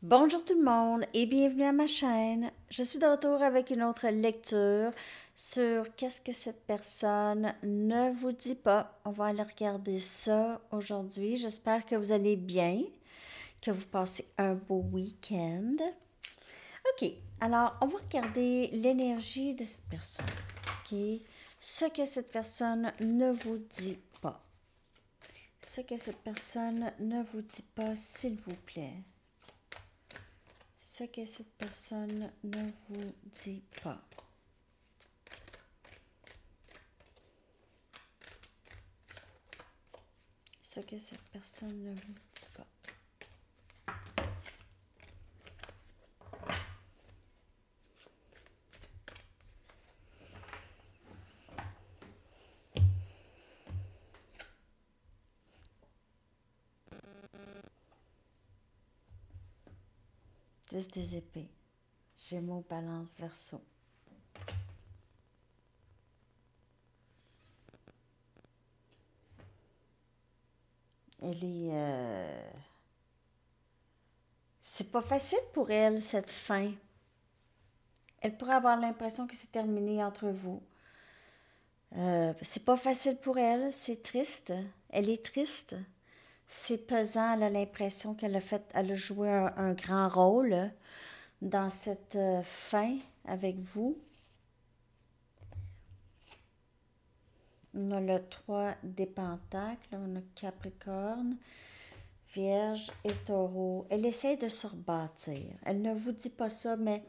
Bonjour tout le monde et bienvenue à ma chaîne. Je suis de retour avec une autre lecture sur qu'est-ce que cette personne ne vous dit pas. On va aller regarder ça aujourd'hui. J'espère que vous allez bien, que vous passez un beau week-end. OK, alors on va regarder l'énergie de cette personne. OK, ce que cette personne ne vous dit pas. Ce que cette personne ne vous dit pas, s'il vous plaît. Ce que cette personne ne vous dit pas. Ce que cette personne ne vous dit pas. Dix des épées. Gémeaux, balance, verseau. Elle est... C'est pas facile pour elle, cette fin. Elle pourrait avoir l'impression que c'est terminé entre vous. C'est pas facile pour elle, c'est triste. Elle est triste. C'est pesant, elle a l'impression elle a joué un grand rôle dans cette fin avec vous. On a le 3 des pentacles, on a Capricorne, Vierge et Taureau. Elle essaie de se rebâtir. Elle ne vous dit pas ça, mais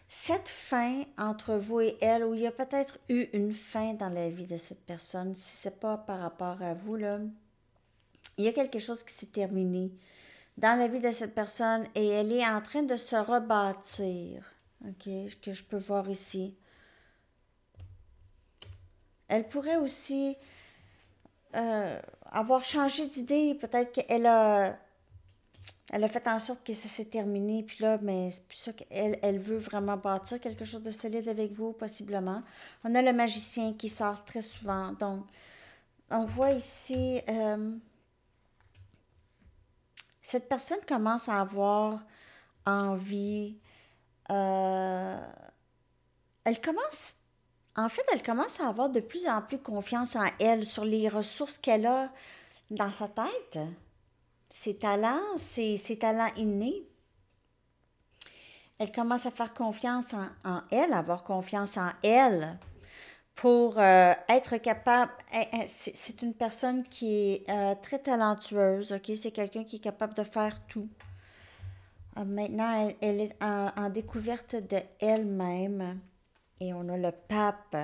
cette fin entre vous et elle, où il y a peut-être eu une fin dans la vie de cette personne, si ce n'est pas par rapport à vous, là, il y a quelque chose qui s'est terminé dans la vie de cette personne et elle est en train de se rebâtir, ok, que je peux voir ici. Elle pourrait aussi avoir changé d'idée. Peut-être elle a fait en sorte que ça s'est terminé, puis là, mais c'est plus ça qu'elle veut vraiment bâtir quelque chose de solide avec vous, possiblement. On a le magicien qui sort très souvent. Donc, on voit ici, cette personne commence à avoir envie. euh, elle commence à avoir de plus en plus confiance en elle, sur les ressources qu'elle a dans sa tête, ses talents innés. Elle commence à faire confiance en elle, avoir confiance en elle pour être capable. C'est une personne qui est très talentueuse, ok? C'est quelqu'un qui est capable de faire tout. Maintenant, elle est en découverte de elle-même. Et on a le pape.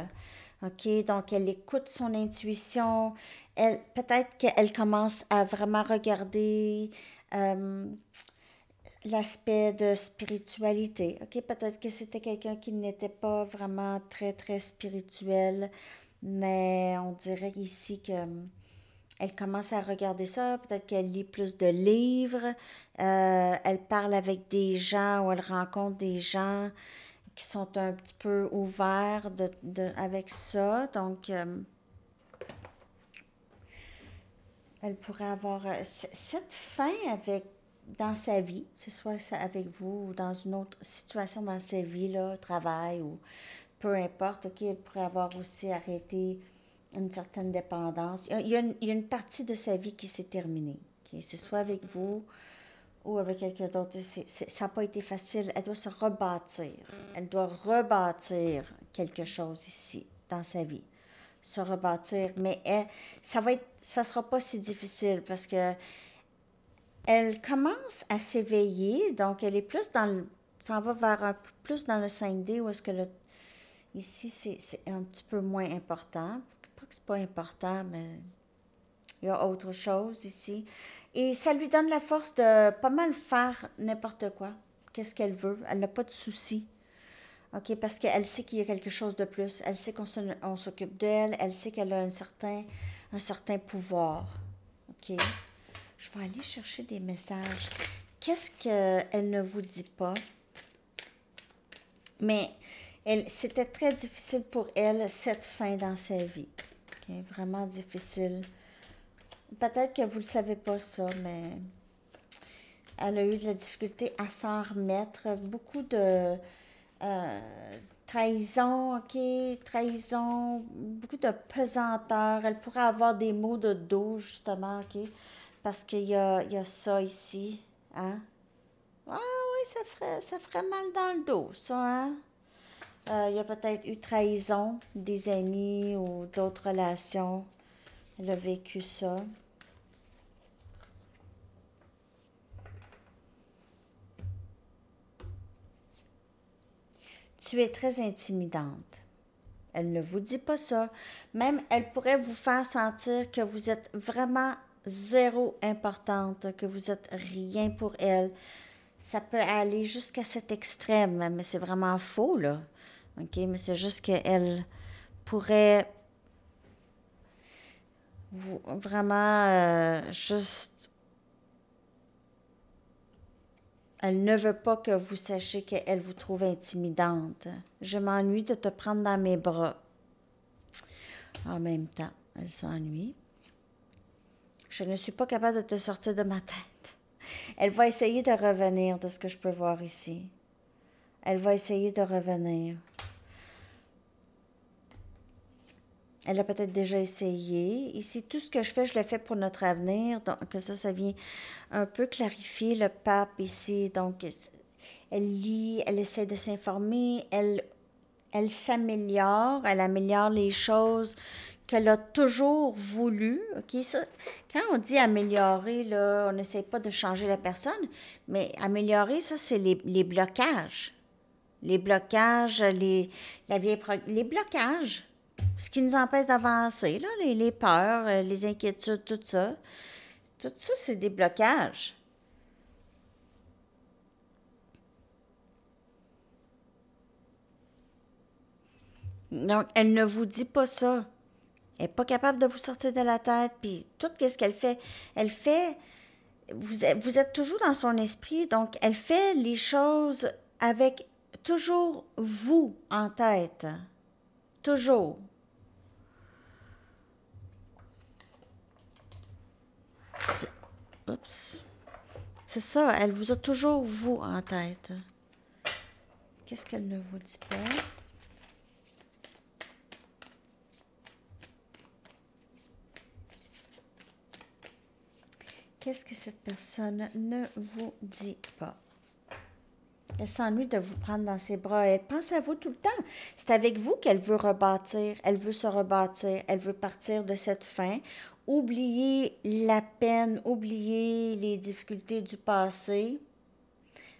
OK, donc elle écoute son intuition. Peut-être qu'elle commence à vraiment regarder euh, l'aspect de spiritualité. OK, peut-être que c'était quelqu'un qui n'était pas vraiment très, très spirituel, mais on dirait ici que elle commence à regarder ça. Peut-être qu'elle lit plus de livres. Elle parle avec des gens ou elle rencontre des gens qui sont un petit peu ouverts avec ça. Donc, elle pourrait avoir cette fin dans sa vie, c'est soit ça avec vous ou dans une autre situation dans sa vie, là, travail ou peu importe, ok, elle pourrait avoir aussi arrêté une certaine dépendance. Il y a une partie de sa vie qui s'est terminée. Ok. C'est soit avec vous ou avec quelqu'un d'autre. Ça n'a pas été facile. Elle doit se rebâtir. Elle doit rebâtir quelque chose ici, dans sa vie. Se rebâtir. Mais ça sera pas si difficile parce que elle commence à s'éveiller. Donc, elle est plus ça va vers plus dans le 5D où est-ce que ici, c'est un petit peu moins important. Pas que c'est pas important, mais il y a autre chose ici. Et ça lui donne la force de pas mal faire n'importe quoi. Qu'est-ce qu'elle veut. Elle n'a pas de soucis. OK, parce qu'elle sait qu'il y a quelque chose de plus. Elle sait on s'occupe d'elle. Elle sait qu'elle a un certain pouvoir. OK. Je vais aller chercher des messages. Qu'est-ce qu'elle ne vous dit pas? Mais c'était très difficile pour elle, cette fin dans sa vie. OK, vraiment difficile. Peut-être que vous ne le savez pas ça, mais Elle a eu de la difficulté à s'en remettre. Beaucoup de trahison, OK? Trahison, beaucoup de pesanteur. Elle pourrait avoir des maux de dos, justement, OK? Parce il y a ça ici, hein? Ah oui, ça ferait mal dans le dos, ça, hein? Il y a peut-être eu trahison des amis ou d'autres relations. Elle a vécu ça. Tu es très intimidante. Elle ne vous dit pas ça. Même, elle pourrait vous faire sentir que vous êtes vraiment zéro importante, que vous êtes rien pour elle. Ça peut aller jusqu'à cet extrême, mais c'est vraiment faux, là. OK? Mais c'est juste qu'elle pourrait vous vraiment juste. Elle ne veut pas que vous sachiez qu'elle vous trouve intimidante. Je m'ennuie de te prendre dans mes bras. En même temps, elle s'ennuie. Je ne suis pas capable de te sortir de ma tête. Elle va essayer de revenir de ce que je peux voir ici. Elle va essayer de revenir. Elle a peut-être déjà essayé. Ici, tout ce que je fais, je le fais pour notre avenir. Donc, ça vient un peu clarifier le pape ici. Donc, elle lit, elle essaie de s'informer, elle s'améliore, elle améliore les choses qu'elle a toujours voulu. OK? Ça, quand on dit améliorer, là, on n'essaie pas de changer la personne, mais améliorer, ça, c'est les blocages. Les blocages, les blocages. Ce qui nous empêche d'avancer, là, les peurs, les inquiétudes, tout ça. Tout ça, c'est des blocages. Donc, elle ne vous dit pas ça. Elle n'est pas capable de vous sortir de la tête. Puis, tout ce qu'elle fait, elle fait. Vous êtes toujours dans son esprit, donc elle fait les choses avec toujours vous en tête. Toujours. Oups. C'est ça, elle vous a toujours vous en tête. Qu'est-ce qu'elle ne vous dit pas? Qu'est-ce que cette personne ne vous dit pas? Elle s'ennuie de vous prendre dans ses bras. Elle pense à vous tout le temps. C'est avec vous qu'elle veut rebâtir. Elle veut se rebâtir. Elle veut partir de cette fin. Oublier la peine, oublier les difficultés du passé.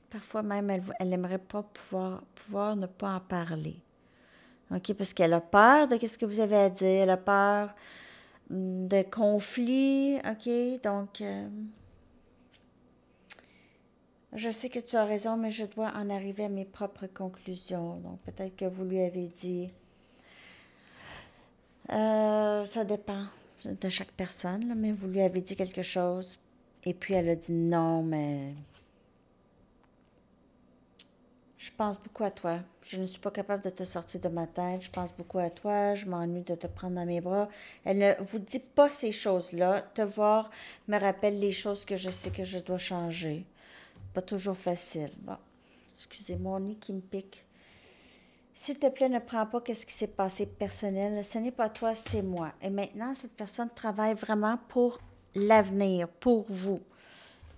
Parfois même, elle n'aimerait pas pouvoir ne pas en parler. OK? Parce qu'elle a peur de ce que vous avez à dire. Elle a peur de conflits. OK? Donc, je sais que tu as raison, mais je dois en arriver à mes propres conclusions. Donc, peut-être que vous lui avez dit. Ça dépend de chaque personne, là, mais vous lui avez dit quelque chose. Et puis, elle a dit non, mais je pense beaucoup à toi. Je ne suis pas capable de te sortir de ma tête. Je pense beaucoup à toi. Je m'ennuie de te prendre dans mes bras. Elle ne vous dit pas ces choses-là. Te voir me rappelle les choses que je sais que je dois changer. Pas toujours facile. Bon, excusez-moi, mon nez qui me pique. S'il te plaît, ne prends pas ce qui s'est passé personnel. Ce n'est pas toi, c'est moi. Et maintenant, cette personne travaille vraiment pour l'avenir, pour vous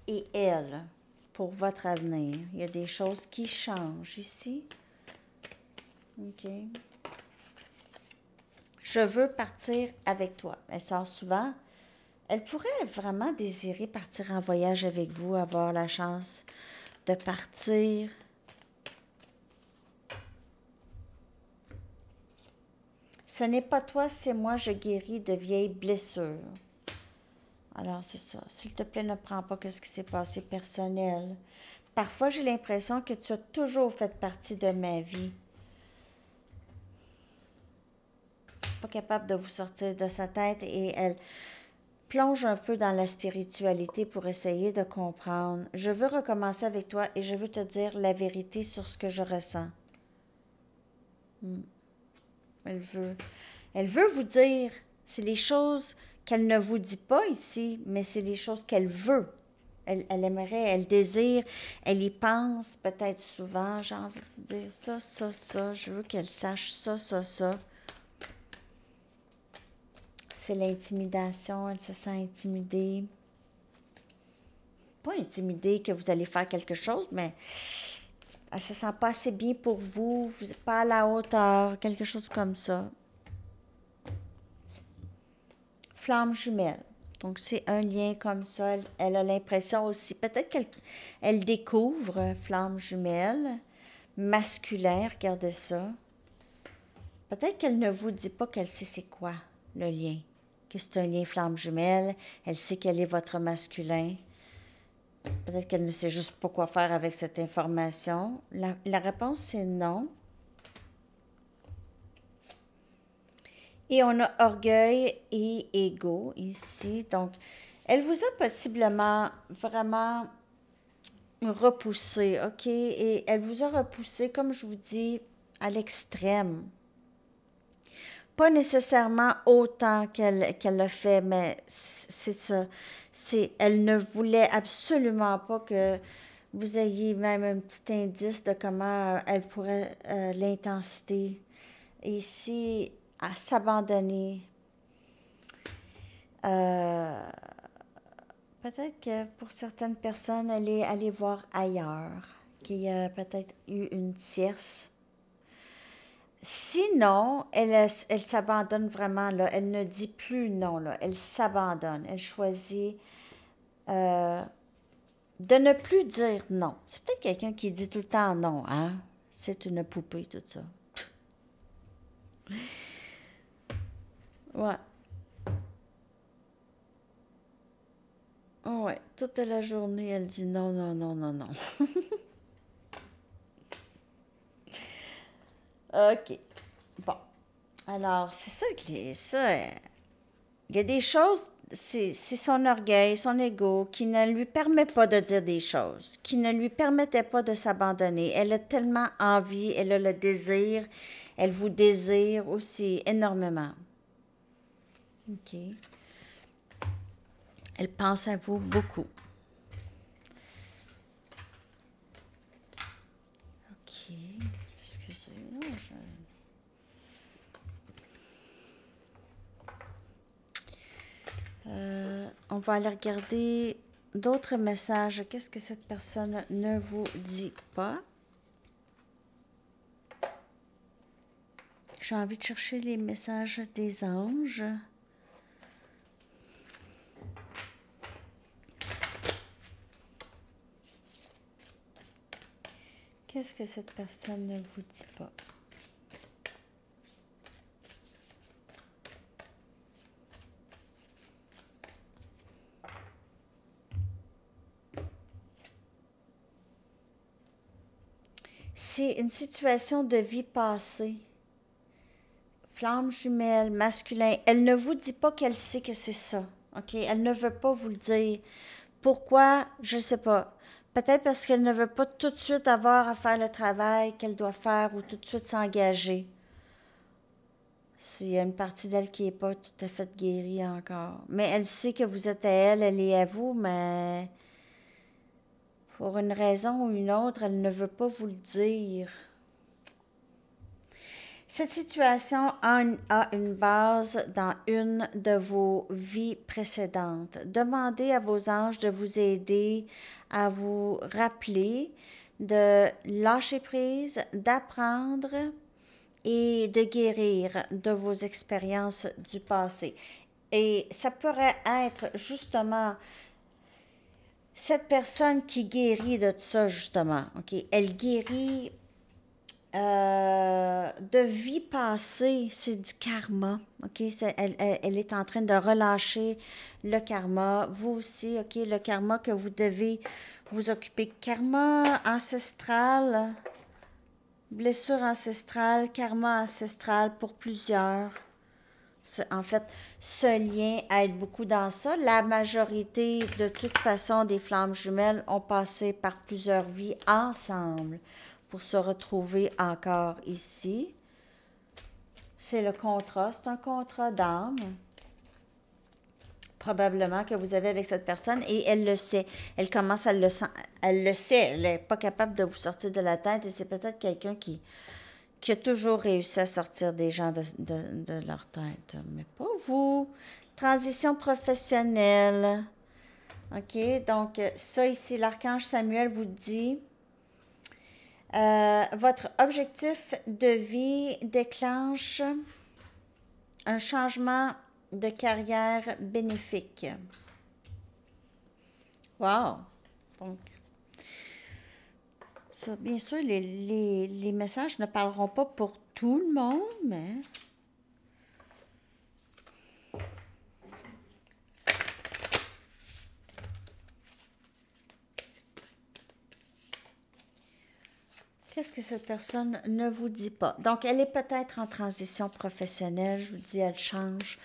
et elle, pour votre avenir. Il y a des choses qui changent ici. OK. Je veux partir avec toi. Elle sort souvent. Elle pourrait vraiment désirer partir en voyage avec vous, avoir la chance de partir. Ce n'est pas toi, c'est moi, je guéris de vieilles blessures. Alors, c'est ça. S'il te plaît, ne prends pas ce qui s'est passé personnel. Parfois, j'ai l'impression que tu as toujours fait partie de ma vie. Pas capable de vous sortir de sa tête et elle plonge un peu dans la spiritualité pour essayer de comprendre. Je veux recommencer avec toi et je veux te dire la vérité sur ce que je ressens. Elle veut vous dire, c'est les choses qu'elle ne vous dit pas ici, mais c'est les choses qu'elle veut. Elle aimerait, elle désire, elle y pense peut-être souvent. J'ai envie de dire ça, ça, ça. Je veux qu'elle sache ça, ça, ça. C'est l'intimidation, elle se sent intimidée. Pas intimidée que vous allez faire quelque chose, mais elle se sent pas assez bien pour vous, vous n'êtes pas à la hauteur, quelque chose comme ça. Flamme jumelle. Donc, c'est un lien comme ça. Elle a l'impression aussi, peut-être qu'elle découvre flamme jumelle, masculin, regardez ça. Peut-être qu'elle ne vous dit pas qu'elle sait c'est quoi le lien, que c'est un lien flamme jumelle, elle sait quel est votre masculin. Peut-être qu'elle ne sait juste pas quoi faire avec cette information. La réponse, c'est non. Et on a orgueil et ego ici. Donc, elle vous a possiblement vraiment repoussé, OK? Et elle vous a repoussé, comme je vous dis, à l'extrême. Pas nécessairement autant qu'elle l'a fait, mais c'est ça. Elle ne voulait absolument pas que vous ayez même un petit indice de comment elle pourrait, l'intensité. Ici, à s'abandonner. Peut-être que pour certaines personnes, elle est allée voir ailleurs, qu'il y a peut-être eu une tierce. Sinon, elle s'abandonne vraiment, là. Elle ne dit plus non, là. Elle s'abandonne. Elle choisit de ne plus dire non. C'est peut-être quelqu'un qui dit tout le temps non, hein? C'est une poupée, tout ça. Ouais. Ouais. Toute la journée, elle dit non, non, non, non, non. OK. Bon. Alors, c'est ça que ça. Il y a des choses, c'est son orgueil, son ego qui ne lui permet pas de dire des choses, qui ne lui permettait pas de s'abandonner. Elle a tellement envie, elle a le désir, elle vous désire aussi énormément. OK. Elle pense à vous beaucoup. OK. Excusez, moi on va aller regarder d'autres messages. Qu'est-ce que cette personne ne vous dit pas? J'ai envie de chercher les messages des anges. Qu'est-ce que cette personne ne vous dit pas? C'est une situation de vie passée. Flamme jumelle, masculin. Elle ne vous dit pas qu'elle sait que c'est ça. OK? Elle ne veut pas vous le dire. Pourquoi? Je ne sais pas. Peut-être parce qu'elle ne veut pas tout de suite avoir à faire le travail qu'elle doit faire ou tout de suite s'engager. S'il y a une partie d'elle qui n'est pas tout à fait guérie encore. Mais elle sait que vous êtes à elle, elle est à vous, mais pour une raison ou une autre, elle ne veut pas vous le dire. Cette situation a une base dans une de vos vies précédentes. Demandez à vos anges de vous aider à vous rappeler de lâcher prise, d'apprendre et de guérir de vos expériences du passé. Et ça pourrait être justement cette personne qui guérit de tout ça, justement. OK? Elle guérit de vie passée, c'est du karma. OK? Elle est en train de relâcher le karma. Vous aussi, OK? Le karma que vous devez vous occuper. Karma ancestral, blessure ancestrale, karma ancestral pour plusieurs. En fait, ce lien aide beaucoup dans ça. La majorité, de toute façon, des flammes jumelles ont passé par plusieurs vies ensemble pour se retrouver encore ici. C'est le contrat, c'est un contrat d'âme. probablement que vous avez avec cette personne et elle le sait. Elle commence à elle le sait. Elle n'est pas capable de vous sortir de la tête et c'est peut-être quelqu'un qui a toujours réussi à sortir des gens de leur tête. Mais pas vous. Transition professionnelle. OK, donc ça ici, l'archange Samuel vous dit, votre objectif de vie déclenche un changement de carrière bénéfique. Wow! Donc, ça, bien sûr, les messages ne parleront pas pour tout le monde, mais... Qu'est-ce que cette personne ne vous dit pas? Donc, elle est peut-être en transition professionnelle. Je vous dis, elle change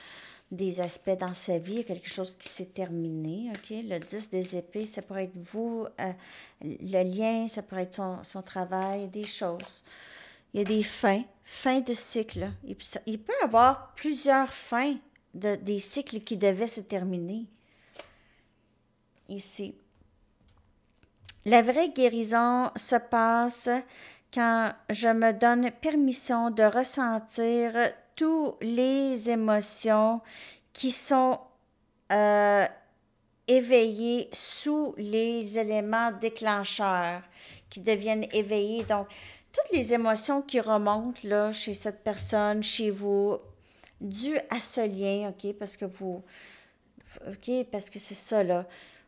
des aspects dans sa vie. Il y a quelque chose qui s'est terminé. OK? Le 10 des épées, ça pourrait être vous. Le lien, ça pourrait être son travail, des choses. Il y a des fins de cycle. Il peut y avoir plusieurs fins des cycles qui devaient se terminer. Ici. La vraie guérison se passe quand je me donne permission de ressentir toutes les émotions qui sont éveillées sous les éléments déclencheurs, qui deviennent éveillés. Donc, toutes les émotions qui remontent là, chez cette personne, chez vous, dues à ce lien, OK, parce que parce que c'est ça, là.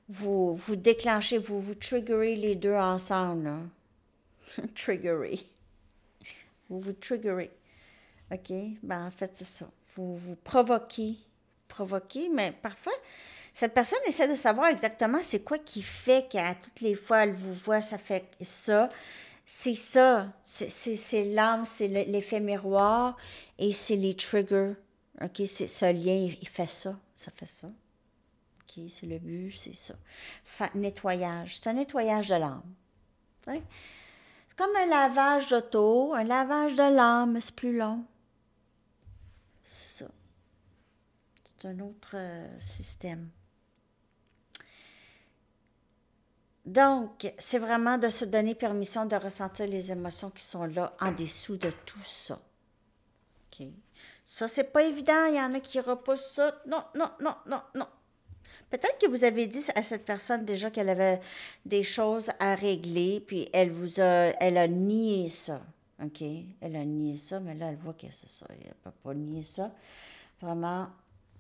Vous déclenchez, vous triggerez les deux ensemble, là. Triggerez. Vous triggerez. OK? Ben, en fait, c'est ça. Vous provoquez. Mais parfois, cette personne essaie de savoir exactement c'est quoi qui fait qu'à toutes les fois, elle vous voit, ça fait ça. C'est ça. C'est l'âme, c'est l'effet miroir et c'est les triggers. OK? C'est ce lien, il fait ça. Ça fait ça. OK? C'est le but, c'est ça. Nettoyage. C'est un nettoyage de l'âme. C'est comme un lavage d'auto, un lavage de l'âme, mais c'est plus long. C'est ça. C'est un autre système. Donc, c'est vraiment de se donner permission de ressentir les émotions qui sont là en dessous de tout ça. OK? Ça, c'est pas évident. Il y en a qui repoussent ça. Non. Peut-être que vous avez dit à cette personne déjà qu'elle avait des choses à régler, puis elle a nié ça. OK? Elle a nié ça, mais là, elle voit que c'est ça. Elle ne peut pas nier ça vraiment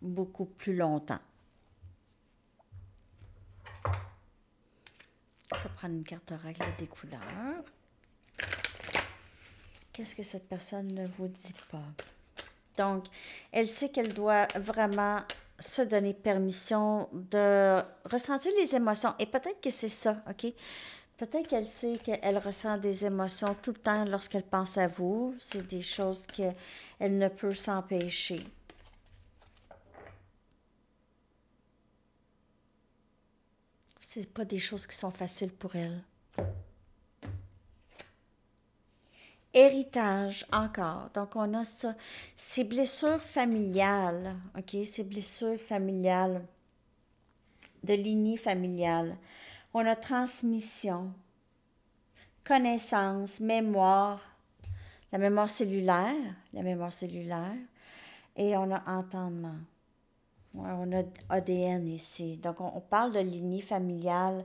beaucoup plus longtemps. Je vais prendre une carte oracle des couleurs. Qu'est-ce que cette personne ne vous dit pas? Donc, elle sait qu'elle doit vraiment se donner permission de ressentir les émotions. Et peut-être que c'est ça, OK? Peut-être qu'elle sait qu'elle ressent des émotions tout le temps lorsqu'elle pense à vous. C'est des choses qu'elle ne peut s'empêcher. C'est pas des choses qui sont faciles pour elle. Héritage, encore. Donc, on a ça. Ces blessures familiales, OK? Ces blessures familiales, de lignée familiale. On a transmission, connaissance, mémoire, la mémoire cellulaire, et on a entendement. Ouais, on a ADN ici. Donc, on parle de lignée familiale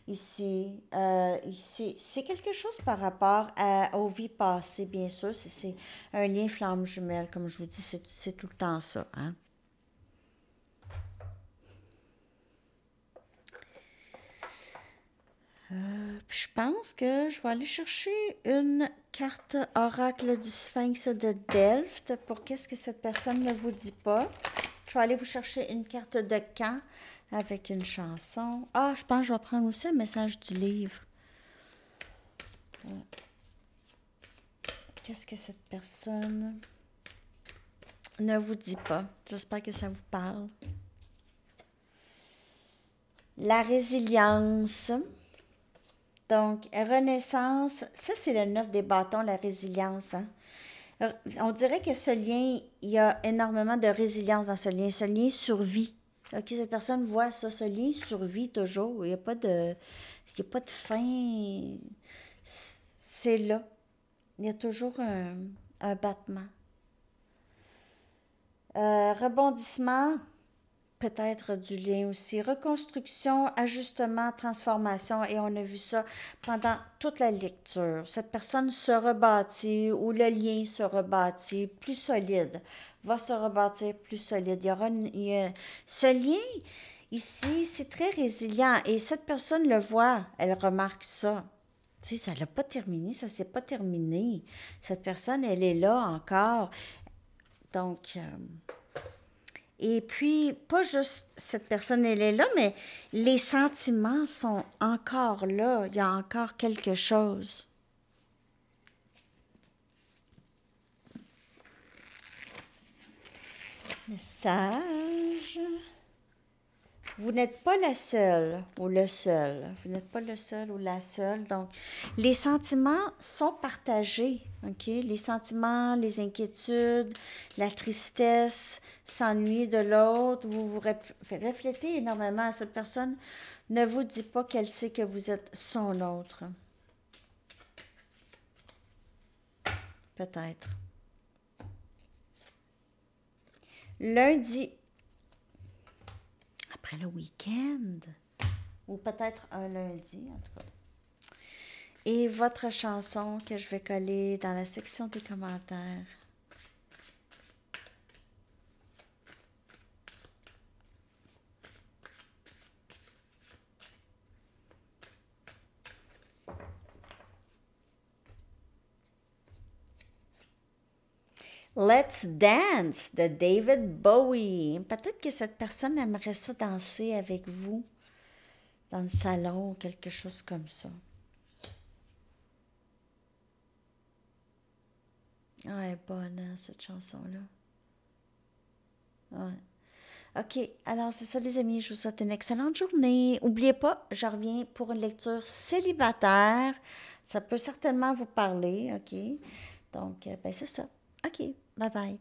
ici. C'est quelque chose par rapport aux vies passées, bien sûr. C'est un lien flamme jumelle, comme je vous dis, c'est tout le temps ça. Hein? Je pense que je vais aller chercher une carte oracle du Sphinx de Delft pour qu'est-ce que cette personne ne vous dit pas. Je vais aller vous chercher une carte de camp avec une chanson. Ah, je pense que je vais prendre aussi un message du livre. Qu'est-ce que cette personne ne vous dit pas? J'espère que ça vous parle. La résilience. Donc, renaissance, ça c'est le 9 des bâtons, la résilience. Hein? On dirait que ce lien, il y a énormément de résilience dans ce lien survit. OK, cette personne voit ça, ce lien survit toujours. Il y a pas de fin. C'est là. Il y a toujours un battement. Rebondissement, peut-être du lien aussi. Reconstruction, ajustement, transformation. Et on a vu ça pendant toute la lecture. Cette personne se rebâtit ou le lien se rebâtit plus solide, va se rebâtir plus solide. Ce lien ici, c'est très résilient. Et cette personne le voit, elle remarque ça. Tu sais, ça l'a pas terminé, ça s'est pas terminé. Cette personne, elle est là encore. Donc, et puis, pas juste cette personne, elle est là, mais les sentiments sont encore là. Il y a encore quelque chose. Message. Vous n'êtes pas la seule ou le seul. Vous n'êtes pas le seul ou la seule. Donc, les sentiments sont partagés. OK? Les sentiments, les inquiétudes, la tristesse, s'ennuyer de l'autre. Vous vous reflétez énormément. Cette personne ne vous dit pas qu'elle sait que vous êtes son autre. Peut-être. Lundi, après le week-end, ou peut-être un lundi, en tout cas. Et votre chanson que je vais coller dans la section des commentaires. Let's Dance de David Bowie. Peut-être que cette personne aimerait ça danser avec vous dans le salon ou quelque chose comme ça. Ah, elle est bonne, hein, cette chanson-là. Ouais. OK, alors c'est ça les amis, je vous souhaite une excellente journée. N'oubliez pas, je reviens pour une lecture célibataire. Ça peut certainement vous parler, OK? Donc, ben c'est ça. OK, bye bye.